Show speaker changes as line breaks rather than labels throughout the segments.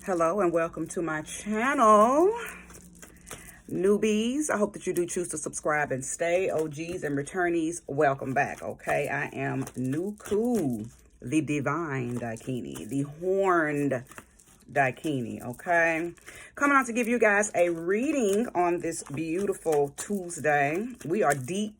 Hello and welcome to my channel. Newbies, I hope that you do choose to subscribe and stay. OGs and returnees, welcome back, okay? I am Nuku, the divine Daikini, the horned Daikini, okay? Coming out to give you guys a reading on this beautiful Tuesday. We are deep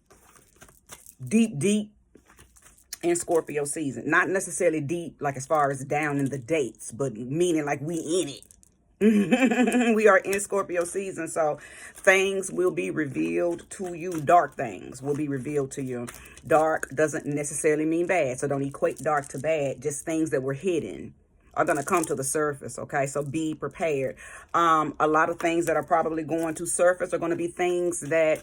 in Scorpio season. Not necessarily deep, like as far as down in the dates, but meaning like we in it. We are in Scorpio season, so things will be revealed to you. Dark things will be revealed to you. Dark doesn't necessarily mean bad, so don't equate dark to bad. Just things that were hidden are going to come to the surface, okay? So be prepared. A lot of things that are probably going to surface are going to be things that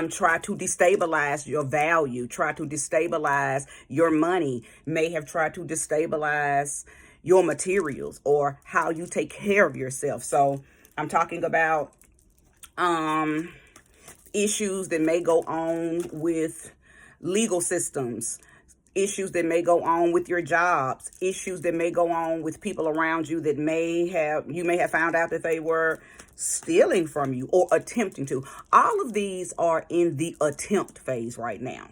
try to destabilize your value, try to destabilize your money, may have tried to destabilize your materials or how you take care of yourself. So I'm talking about issues that may go on with legal systems, issues that may go on with your jobs, issues that may go on with people around you that you may have found out that they were stealing from you or attempting to. All of these are in the attempt phase right now.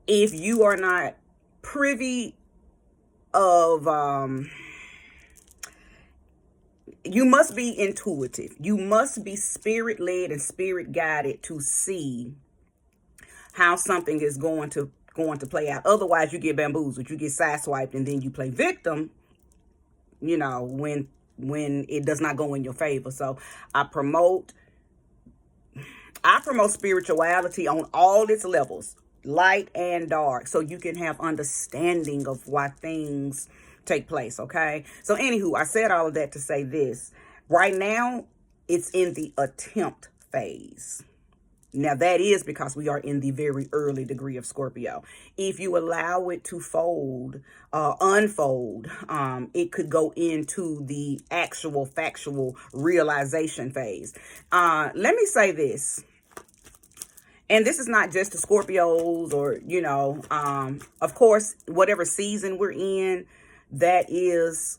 If you are not privy of, you must be intuitive. You must be spirit-led and spirit-guided to see how something is going to play out. Otherwise, you get bamboozled. You get sideswiped, and then you play victim, you know, when it does not go in your favor. So I promote spirituality on all its levels, light and dark, so you can have understanding of why things take place, okay? So anywho, I said all of that to say this. Right now, it's in the attempt phase. Now, that is because we are in the very early degree of Scorpio. If you allow it to unfold, it could go into the actual factual realization phase. Let me say this. And this is not just the Scorpios or, you know, of course, whatever season we're in, that is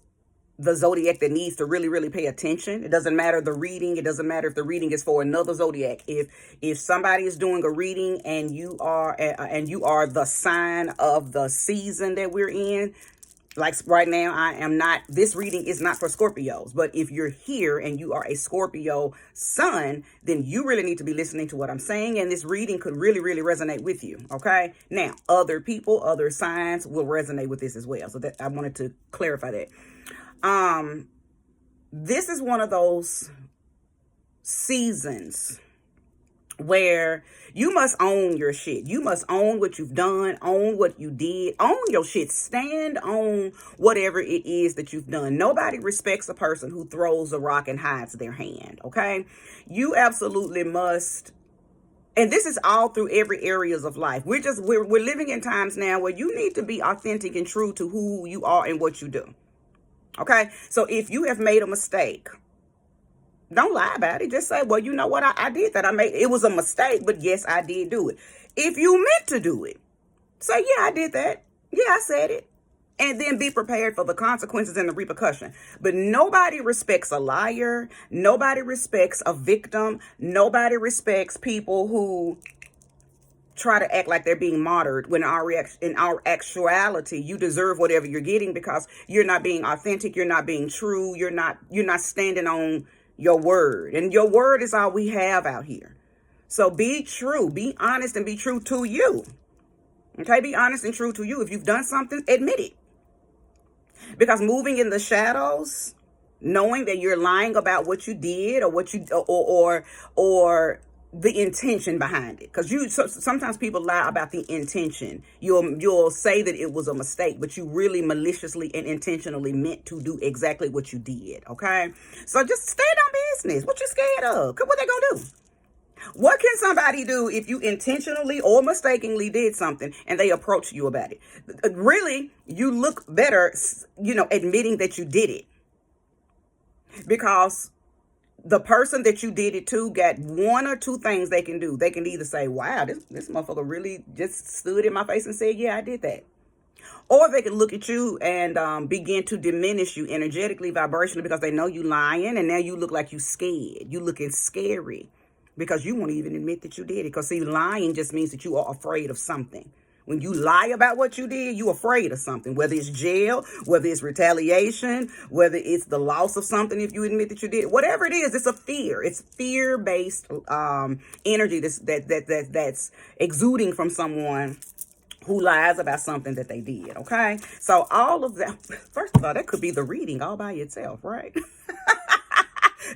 the zodiac that needs to really pay attention. It doesn't matter the reading. It doesn't matter if the reading is for another zodiac. If somebody is doing a reading and you are the sign of the season that we're in, like right now, I am not, this reading is not for Scorpios, but if you're here and you are a Scorpio sun, then you really need to be listening to what I'm saying. And this reading could really resonate with you. Okay. Now, other people, other signs will resonate with this as well. So that I wanted to clarify that. This is one of those seasons where you must own your shit. You must own what you've done, own what you did, own your shit, stand on whatever it is that you've done. Nobody respects a person who throws a rock and hides their hand, okay? You absolutely must. And this is all through every areas of life. We're living in times now where you need to be authentic and true to who you are and what you do. Okay? So if you have made a mistake, don't lie about it. Just say, well, you know what? I did that. It was a mistake, but yes, I did do it. If you meant to do it, say, yeah, I did that. Yeah, I said it. And then be prepared for the consequences and the repercussion. But nobody respects a liar. Nobody respects a victim. Nobody respects people who try to act like they're being martyred when in our actuality, you deserve whatever you're getting because you're not being authentic. You're not being true. You're not standing on your word, and your word is all we have out here. So be true, be honest, and be true to you. Okay, be honest and true to you. If you've done something, admit it. Because moving in the shadows, knowing that you're lying about what you did or what you or the intention behind it, because sometimes people lie about the intention. You'll say that it was a mistake, but you really maliciously and intentionally meant to do exactly what you did. Okay, so just stand on business. What you scared of? What they gonna do? What can somebody do if you intentionally or mistakenly did something and they approach you about it? Really, you look better, you know, admitting that you did it, because the person that you did it to got one or two things they can do. They can either say, wow, this motherfucker really just stood in my face and said, yeah, I did that. Or they can look at you and begin to diminish you energetically, vibrationally, because they know you lying, and now you look like you scared. You looking scary because you won't even admit that you did it. Because see, lying just means that you are afraid of something. When you lie about what you did, you're afraid of something, whether it's jail, whether it's retaliation, whether it's the loss of something if you admit that you did. Whatever it is, it's a fear. It's fear-based energy that's exuding from someone who lies about something that they did, okay? So all of that, first of all, that could be the reading all by itself, right?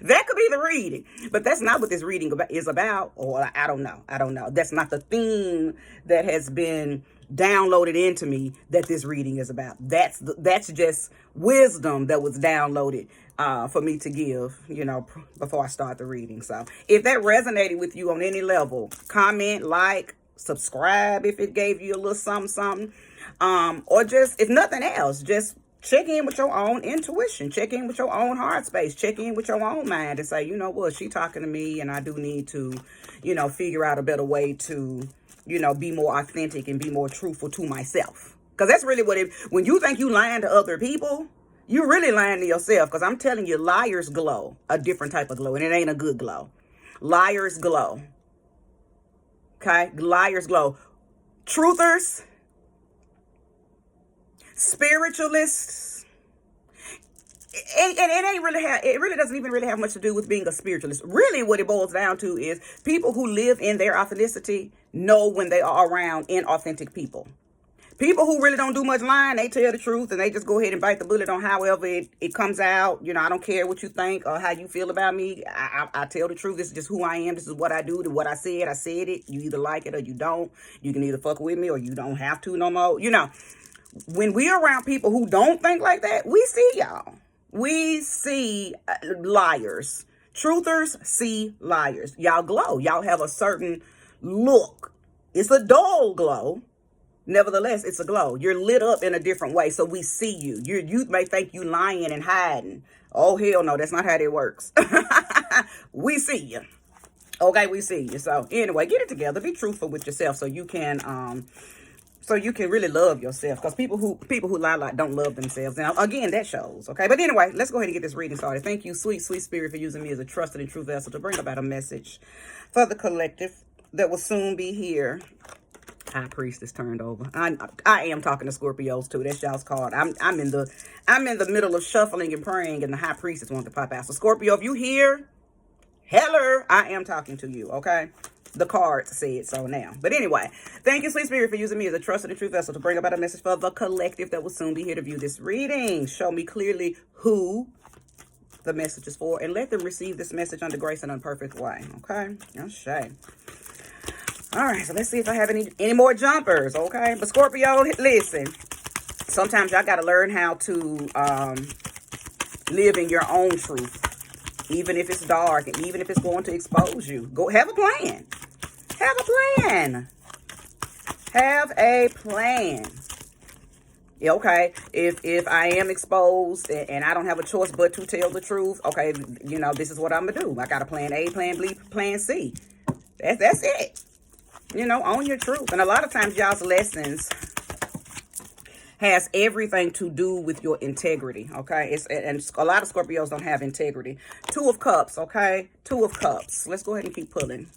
That could be the reading, but that's not what this reading is about, or I don't know. That's not the theme that has been downloaded into me that this reading is about. That's just wisdom that was downloaded for me to give, before I start the reading. So if that resonated with you on any level, comment, like, subscribe if it gave you a little something, or just, if nothing else, just check in with your own intuition, check in with your own heart space, check in with your own mind and say, you know what, she talking to me and I do need to, figure out a better way to, be more authentic and be more truthful to myself. Because that's really when you think you lying to other people, you really lying to yourself. Because I'm telling you, liars glow a different type of glow, and it ain't a good glow. Liars glow. Okay? Liars glow. Truthers, spiritualists, and it really doesn't even really have much to do with being a spiritualist. Really what it boils down to is people who live in their authenticity know when they are around inauthentic people. People who really don't do much lying, they tell the truth and they just go ahead and bite the bullet on however it comes out. I don't care what you think or how you feel about me. I tell the truth. This is just who I am. This is what I do. What I said it. You either like it or you don't. You can either fuck with me or you don't have to no more. When we're around people who don't think like that, we see y'all. We see liars. Truthers see liars. Y'all glow. Y'all have a certain look. It's a dull glow. Nevertheless, it's a glow. You're lit up in a different way, so we see you. You may think you lying and hiding. Oh, hell no, that's not how that works. We see you. Okay, we see you. So anyway, get it together. Be truthful with yourself so you can really love yourself, because people who lie don't love themselves. And again, that shows. Okay, but anyway, let's go ahead and get this reading started. Thank you, sweet spirit, for using me as a trusted and true vessel to bring about a message for the collective that will soon be here. High Priestess turned over. I am talking to Scorpios too. That's y'all's card. I'm in the middle of shuffling and praying, and the High Priestess wants to pop out. So Scorpio, if you here, hello, I am talking to you. Okay. The cards said so now. But anyway, thank you, sweet spirit, for using me as a trusted and true vessel to bring about a message for the collective that will soon be here to view this reading. Show me clearly who the message is for, and let them receive this message under grace and unperfect way. Okay? Okay. All right, so let's see if I have any more jumpers. Okay? But Scorpio, listen. Sometimes y'all got to learn how to live in your own truth. Even if it's dark and even if it's going to expose you. Go have a plan. Have a plan. Have a plan. Yeah, okay. If I am exposed and I don't have a choice but to tell the truth, okay, this is what I'm going to do. I got a plan A, plan B, plan C. That's it. Own your truth. And a lot of times y'all's lessons has everything to do with your integrity, okay? And a lot of Scorpios don't have integrity. 2 of Cups, okay? 2 of Cups. Let's go ahead and keep pulling.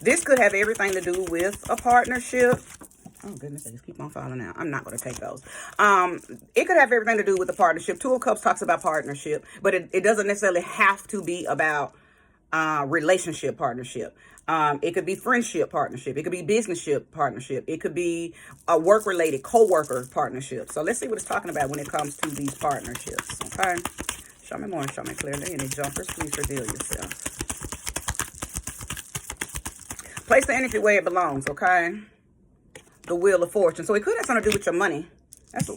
This could have everything to do with a partnership. Oh, goodness, I just keep on falling out. I'm not going to take those. It could have everything to do with a partnership. 2 of Cups talks about partnership, but it doesn't necessarily have to be about relationship partnership. It could be friendship partnership. It could be businesship partnership. It could be a work-related co-worker partnership. So let's see what it's talking about when it comes to these partnerships. Okay. Show me more and show me clearly. Any jumpers, please reveal yourself. Place the energy where it belongs. Okay. The Wheel of Fortune. So it could have something to do with your money. That's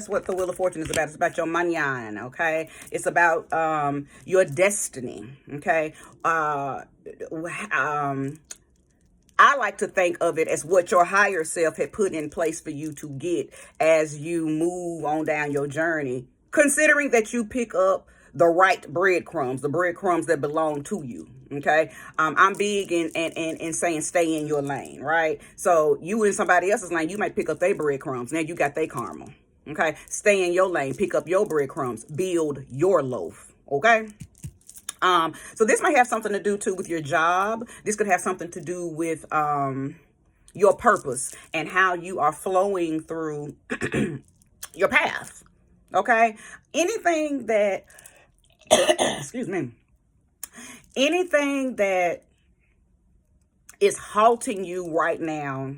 what the Wheel of Fortune is about. It's about your money, okay? It's about your destiny, okay? I like to think of it as what your higher self had put in place for you to get as you move on down your journey, considering that you pick up the right breadcrumbs, the breadcrumbs that belong to you. Okay. I'm big in saying stay in your lane, right? So you in somebody else's lane, you might pick up their breadcrumbs. Now you got their karma. Okay. Stay in your lane, pick up your breadcrumbs, build your loaf. Okay. So this might have something to do too with your job. This could have something to do with your purpose and how you are flowing through your path. Okay. Anything that excuse me, anything that is halting you right now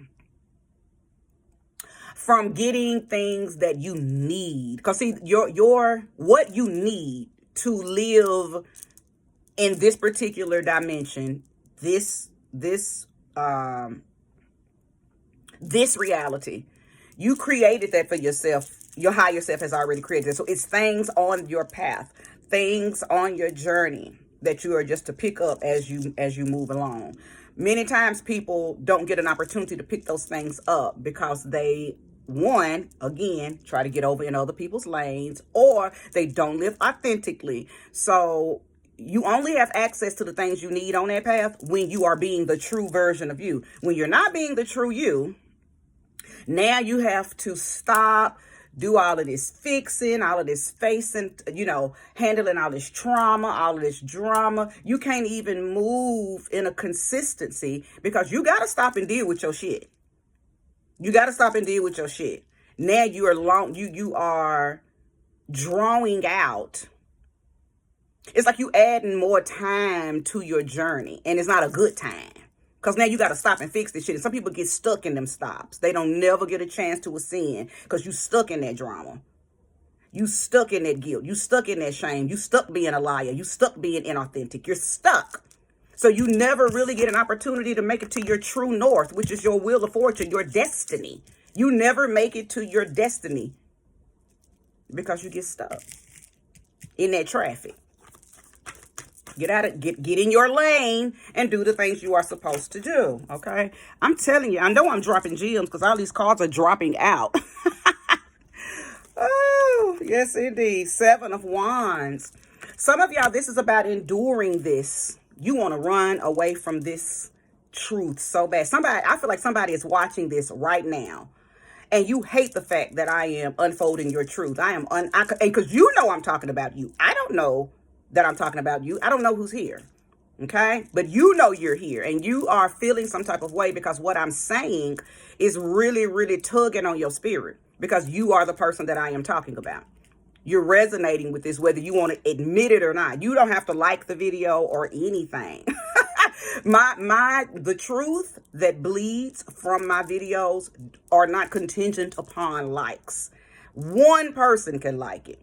from getting things that you need, because see, your what you need to live in this particular dimension, this reality, you created that for yourself. Your higher self has already created it. So it's things on your path, things on your journey that you are just to pick up as you move along. Many times people don't get an opportunity to pick those things up because they, one, again, try to get over in other people's lanes, or they don't live authentically. So you only have access to the things you need on that path when you are being the true version of you. When you're not being the true you, now you have to stop, do all of this fixing, all of this facing, handling all this trauma, all of this drama. You can't even move in a consistency because you got to stop and deal with your shit. You got to stop and deal with your shit. Now you are drawing out. It's like you adding more time to your journey, and it's not a good time. Because now you got to stop and fix this shit. And some people get stuck in them stops. They don't never get a chance to ascend because you stuck in that drama. You stuck in that guilt. You stuck in that shame. You stuck being a liar. You stuck being inauthentic. You're stuck. So you never really get an opportunity to make it to your true north, which is your wheel of fortune, your destiny. You never make it to your destiny because you get stuck in that traffic. Get out of get in your lane and do the things you are supposed to do. Okay. I'm telling you, I know I'm dropping gems because all these cards are dropping out. Oh, yes, indeed. 7 of Wands. Some of y'all, this is about enduring this. You want to run away from this truth so bad. I feel like somebody is watching this right now. And you hate the fact that I am unfolding your truth. And because you know I'm talking about you. I don't know that I'm talking about you. I don't know who's here. Okay. But you know you're here and you are feeling some type of way because what I'm saying is really, really tugging on your spirit because you are the person that I am talking about. You're resonating with this, whether you want to admit it or not. You don't have to like the video or anything. The truth that bleeds from my videos are not contingent upon likes. One person can like it.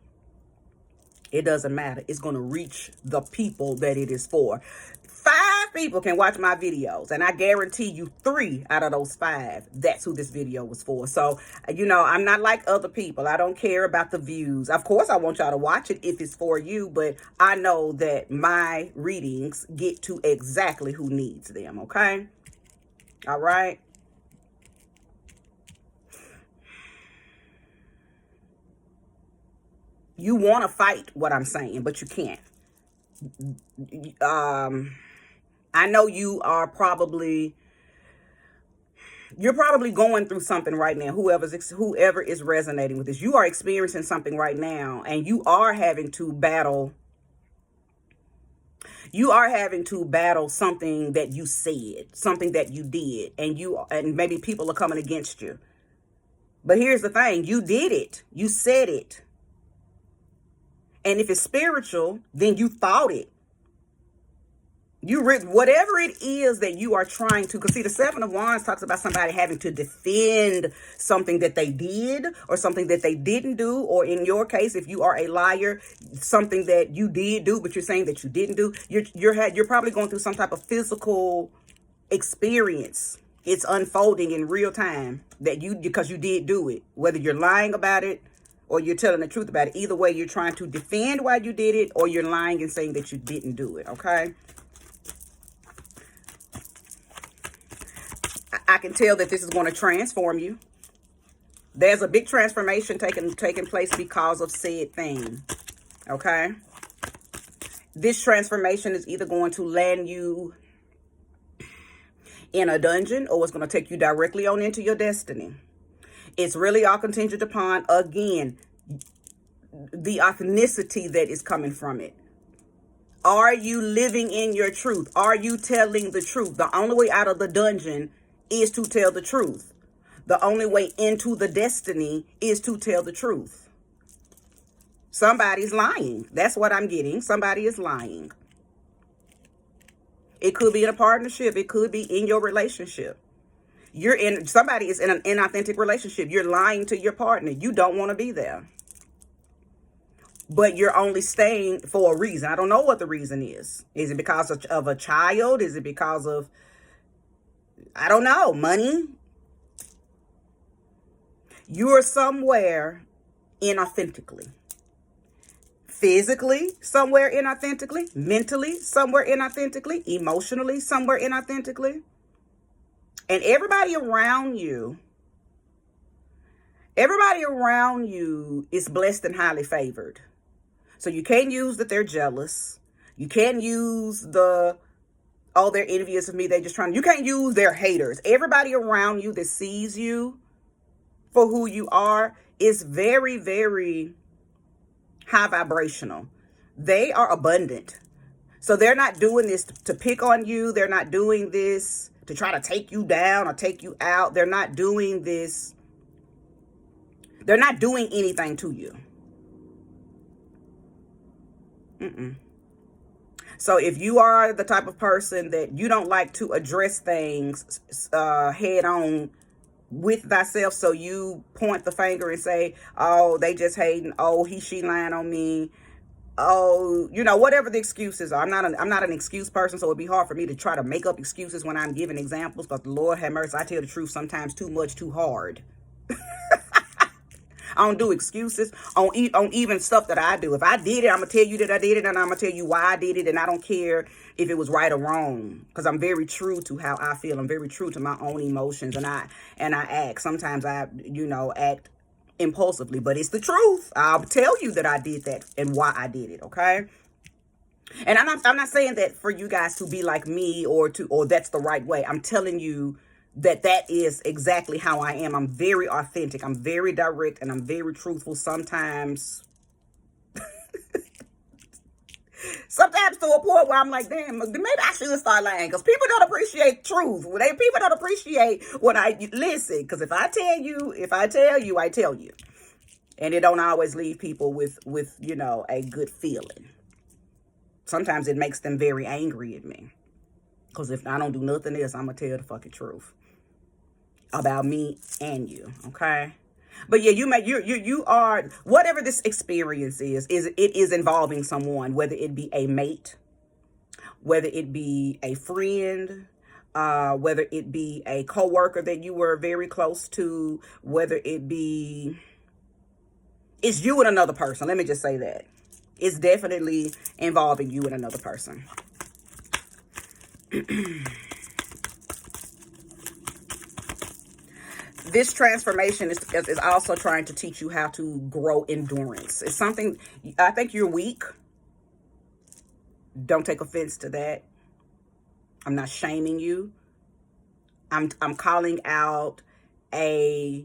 It doesn't matter. It's going to reach the people that it is for. 5 people can watch my videos, and I guarantee you 3 out of those 5, that's who this video was for. So, I'm not like other people. I don't care about the views. Of course, I want y'all to watch it if it's for you, but I know that my readings get to exactly who needs them, okay? All right? You want to fight what I'm saying, but you can't. I know you're probably going through something right now. Whoever is resonating with this, you are experiencing something right now, and you are having to battle. You are having to battle something that you said, something that you did, and maybe people are coming against you. But here's the thing: you did it. You said it. And if it's spiritual, then you thought it. Whatever it is that you are trying to, because see, the 7 of Wands talks about somebody having to defend something that they did or something that they didn't do. Or in your case, if you are a liar, something that you did do, but you're saying that you didn't do. You're probably going through some type of experience. It's unfolding in real time because you did do it, whether you're lying about it or you're telling the truth about it. Either way, you're trying to defend why you did it, or you're lying and saying that you didn't do it. Okay. I can tell that this is going to transform you. There's a big transformation taking place because of said thing. Okay. This transformation is either going to land you in a dungeon or it's going to take you directly on into your destiny. It's really all contingent upon, again, the authenticity that is coming from it. Are you living in your truth? Are you telling the truth? The only way out of the dungeon is to tell the truth. The only way into the destiny is to tell the truth. Somebody's lying. That's what I'm getting. Somebody is lying. It could be in a partnership. It could be in your relationship. Somebody is in an inauthentic relationship. You're lying to your partner. You don't want to be there. But you're only staying for a reason. I don't know what the reason is. Is it because of a child? Is it because of, I don't know, money? You're somewhere inauthentically. Physically, somewhere inauthentically. Mentally, somewhere inauthentically. Emotionally, somewhere inauthentically. And everybody around you is blessed and highly favored. So you can't use that they're jealous. You can't use they're envious of me. You can't use their haters. Everybody around you that sees you for who you are is very, very high vibrational. They are abundant. So they're not doing this to pick on you. They're not doing this to try to take you down or take you out. They're not doing this. They're not doing anything to you. So if you are the type of person that you don't like to address things head on with thyself, so you point the finger and say, oh, they just hating, oh, she lying on me, oh, whatever the excuses are. I'm not an excuse person, so it'd be hard for me to try to make up excuses when I'm giving examples, because the Lord have mercy, I tell the truth sometimes too much, too hard. I don't do excuses on even stuff that I do. If I did it, I'm going to tell you that I did it, and I'm going to tell you why I did it, and I don't care if it was right or wrong, because I'm very true to how I feel. I'm very true to my own emotions, and I act. Sometimes I, act impulsively, but it's the truth. I'll tell you that I did that and why I did it, okay? And I'm not saying that for you guys to be like me or that's the right way. I'm telling you that is exactly how I am. I'm very authentic. I'm very direct, and I'm very truthful. Sometimes to a point where I'm like, damn, maybe I should start lying, because people don't appreciate truth. People don't appreciate what I listen. Because if I tell you, I tell you, and it don't always leave people with a good feeling. Sometimes it makes them very angry at me, because if I don't do nothing else, I'm gonna tell the fucking truth about me and you, okay? But yeah, you are, whatever this experience is it is involving someone, whether it be a mate, whether it be a friend, whether it be a coworker that you were very close to, whether it be, it's you and another person. Let me just say that. It's definitely involving you and another person. This transformation is also trying to teach you how to grow endurance. It's something, I think you're weak. Don't take offense to that. I'm not shaming you. I'm calling out a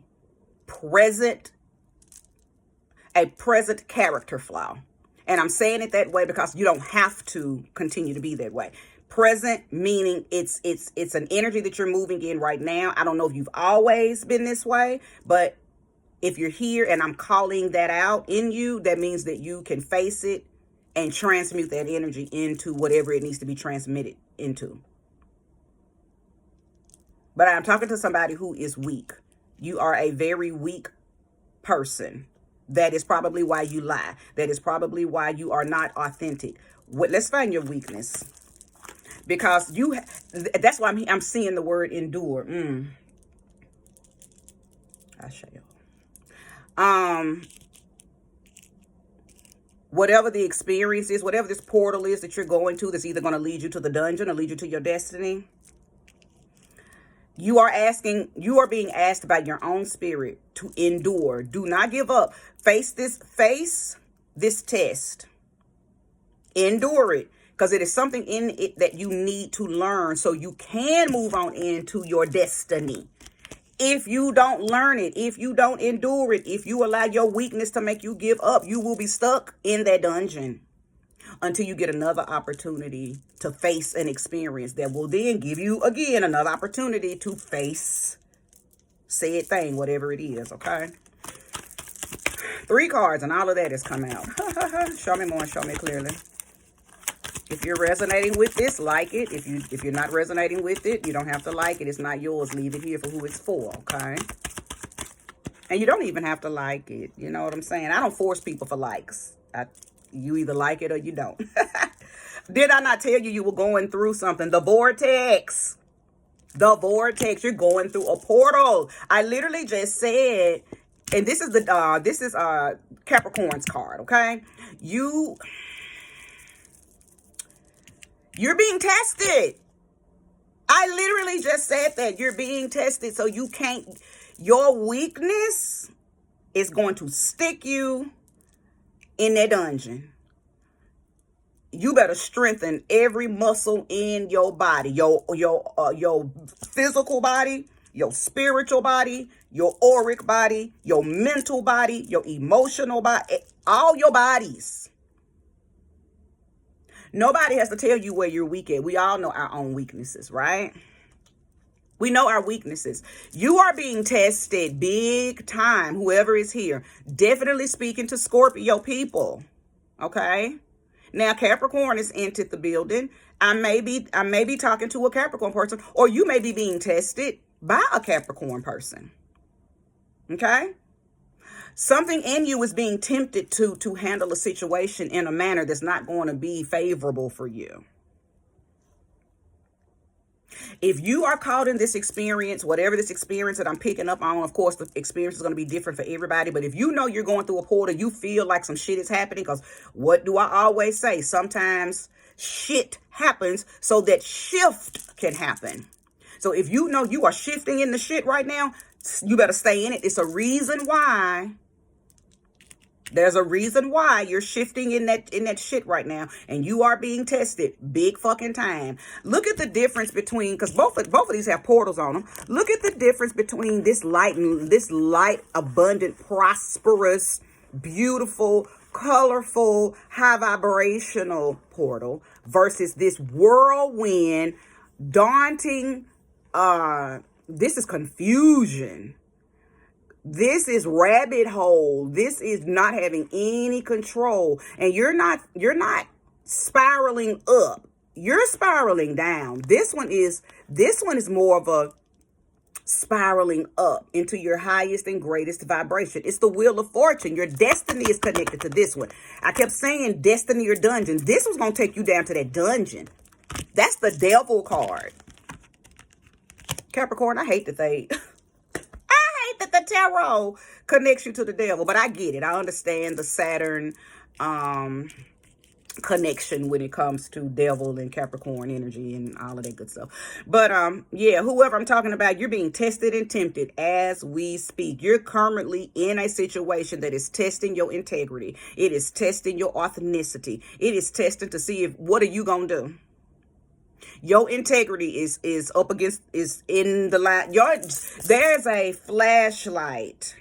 present character flaw. And I'm saying it that way because you don't have to continue to be that way. Present meaning it's an energy that you're moving in right now. I don't know if you've always been this way, but if you're here and I'm calling that out in you, that means that you can face it and transmute that energy into whatever it needs to be transmitted into. But I'm talking to somebody who is weak. You are a very weak person. That is probably why you lie. That is probably why you are not authentic. Let's find your weakness. Because that's why I'm seeing the word endure. I'll show you. Whatever the experience is, whatever this portal is that you're going to, that's either going to lead you to the dungeon or lead you to your destiny. You are being asked by your own spirit to endure. Do not give up. Face this test. Endure it, because it is something in it that you need to learn so you can move on into your destiny. If you don't learn it, if you don't endure it, if you allow your weakness to make you give up, you will be stuck in that dungeon until you get another opportunity to face an experience that will then give you, again, another opportunity to face said thing, whatever it is, okay? 3 cards and all of that has come out. Show me more and show me clearly. If you're resonating with this, like it. If you're not resonating with it, you don't have to like it. It's not yours. Leave it here for who it's for, okay? And you don't even have to like it. You know what I'm saying? I don't force people for likes. You either like it or you don't. Did I not tell you you were going through something? The vortex. The vortex. You're going through a portal. I literally just said, and this is Capricorn's card, okay? You're being tested. I literally just said that. You're being tested, so you can't, your weakness is going to stick you in that dungeon. You better strengthen every muscle in your body, your physical body, your spiritual body, your auric body, your mental body, your emotional body, all your bodies. Nobody has to tell you where you're weak at. We all know our own weaknesses, right? We know our weaknesses. You are being tested big time, whoever is here. Definitely speaking to Scorpio people, okay? Now, Capricorn is entered the building. I may be talking to a Capricorn person, or you may be being tested by a Capricorn person, okay? Something in you is being tempted to handle a situation in a manner that's not going to be favorable for you. If you are caught in this experience, whatever this experience that I'm picking up on, of course, the experience is going to be different for everybody. But if you know you're going through a portal, you feel like some shit is happening, because what do I always say? Sometimes shit happens so that shift can happen. So if you know you are shifting in the shit right now, you better stay in it. It's a reason why. There's a reason why you're shifting in that shit right now, and you are being tested big fucking time. Look at the difference between, because both of these have portals on them. Look at the difference between this light, abundant, prosperous, beautiful, colorful, high vibrational portal versus this whirlwind, daunting. This is confusion. This is rabbit hole. This is not having any control. And you're not spiraling up. You're spiraling down. This one is more of a spiraling up into your highest and greatest vibration. It's the wheel of fortune. Your destiny is connected to this one. I kept saying destiny or dungeon. This was going to take you down to that dungeon. That's the devil card. Capricorn, I hate that that the tarot connects you to the devil, but I get it. I understand the Saturn connection when it comes to devil and Capricorn energy and all of that good stuff. But yeah, whoever I'm talking about, you're being tested and tempted as we speak. You're currently in a situation that is testing your integrity. It is testing your authenticity. It is testing to see what are you gonna do. Your integrity is up against, is in the line. There's a flashlight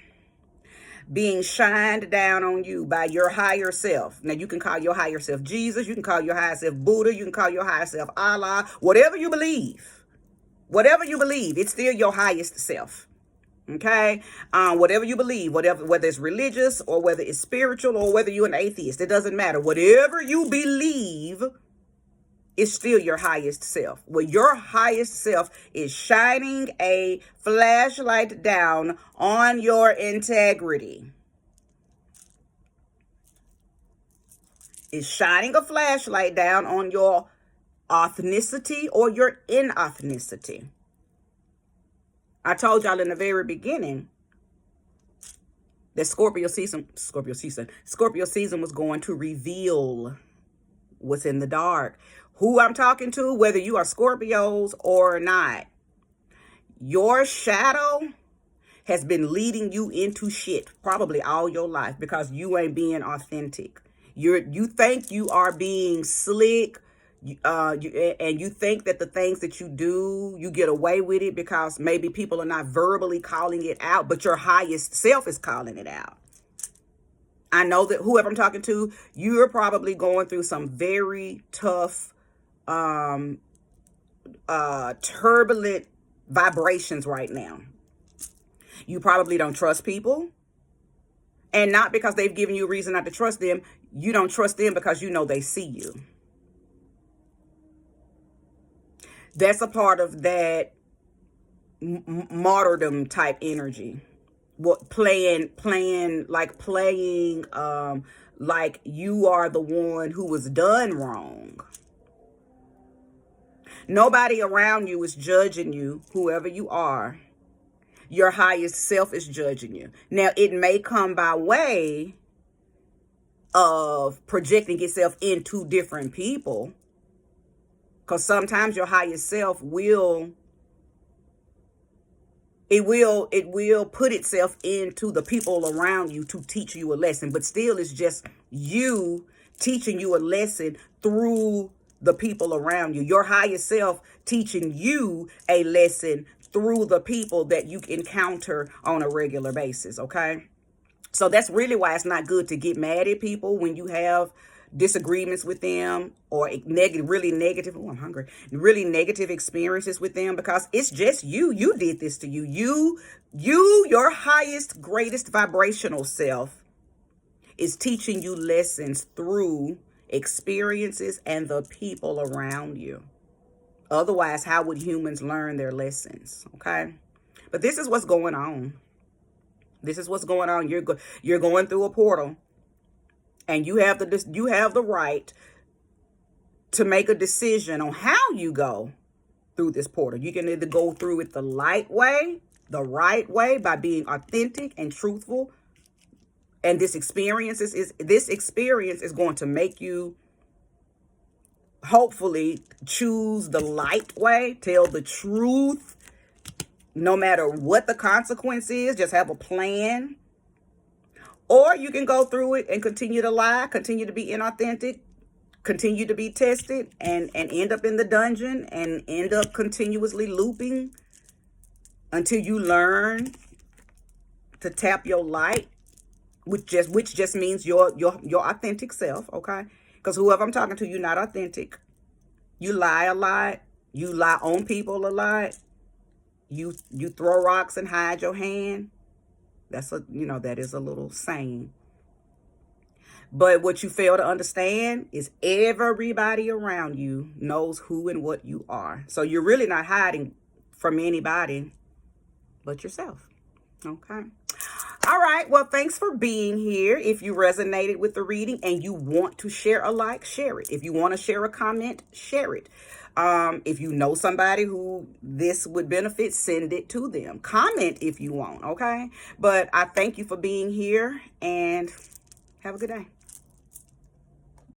being shined down on you by your higher self. Now, you can call your higher self Jesus. You can call your higher self Buddha. You can call your higher self Allah. Whatever you believe. Whatever you believe, it's still your highest self. Okay? Whatever you believe, whether it's religious or whether it's spiritual or whether you're an atheist, it doesn't matter. Whatever you believe, it's still your highest self. Well, your highest self is shining a flashlight down on your integrity. It's shining a flashlight down on your authenticity or your inauthenticity. I told y'all in the very beginning that Scorpio season was going to reveal what's in the dark. Who I'm talking to, whether you are Scorpios or not, your shadow has been leading you into shit probably all your life because you ain't being authentic. You think you are being slick, and you think that the things that you do, you get away with it because maybe people are not verbally calling it out, but your highest self is calling it out. I know that whoever I'm talking to, you're probably going through some very tough, turbulent vibrations right now. You probably don't trust people, and not because they've given you a reason not to trust them. You don't trust them because you know they see you. That's a part of that martyrdom type energy. What playing like you are the one who was done wrong. Nobody around you is judging you, whoever you are. Your highest self is judging you. Now, it may come by way of projecting itself into different people, because sometimes your highest self will put itself into the people around you to teach you a lesson, but still it's just you teaching you a lesson through the people around you. Your highest self teaching you a lesson through the people that you encounter on a regular basis, okay? So that's really why it's not good to get mad at people when you have disagreements with them, or really negative experiences with them, because it's just you did this to you. Your highest, greatest vibrational self is teaching you lessons through experiences and the people around you. Otherwise, how would humans learn their lessons? Okay, but this is what's going on. You're going through a portal, and you have the right to make a decision on how you go through this portal. You can either go through it the right way by being authentic and truthful. And this experience is going to make you hopefully choose the light way, tell the truth, no matter what the consequence is. Just have a plan. Or you can go through it and continue to lie, continue to be inauthentic, continue to be tested, and end up in the dungeon and end up continuously looping until you learn to tap your light, which just means your authentic self, okay? Because whoever I'm talking to, you're not authentic. You lie a lot. You lie on people a lot. You throw rocks and hide your hand. That is a little saying. But what you fail to understand is everybody around you knows who and what you are. So you're really not hiding from anybody but yourself. Okay. All right. Well, thanks for being here. If you resonated with the reading and you want to share a like, share it. If you want to share a comment, share it. If you know somebody who this would benefit, send it to them. Comment if you want. Okay. But I thank you for being here, and have a good day.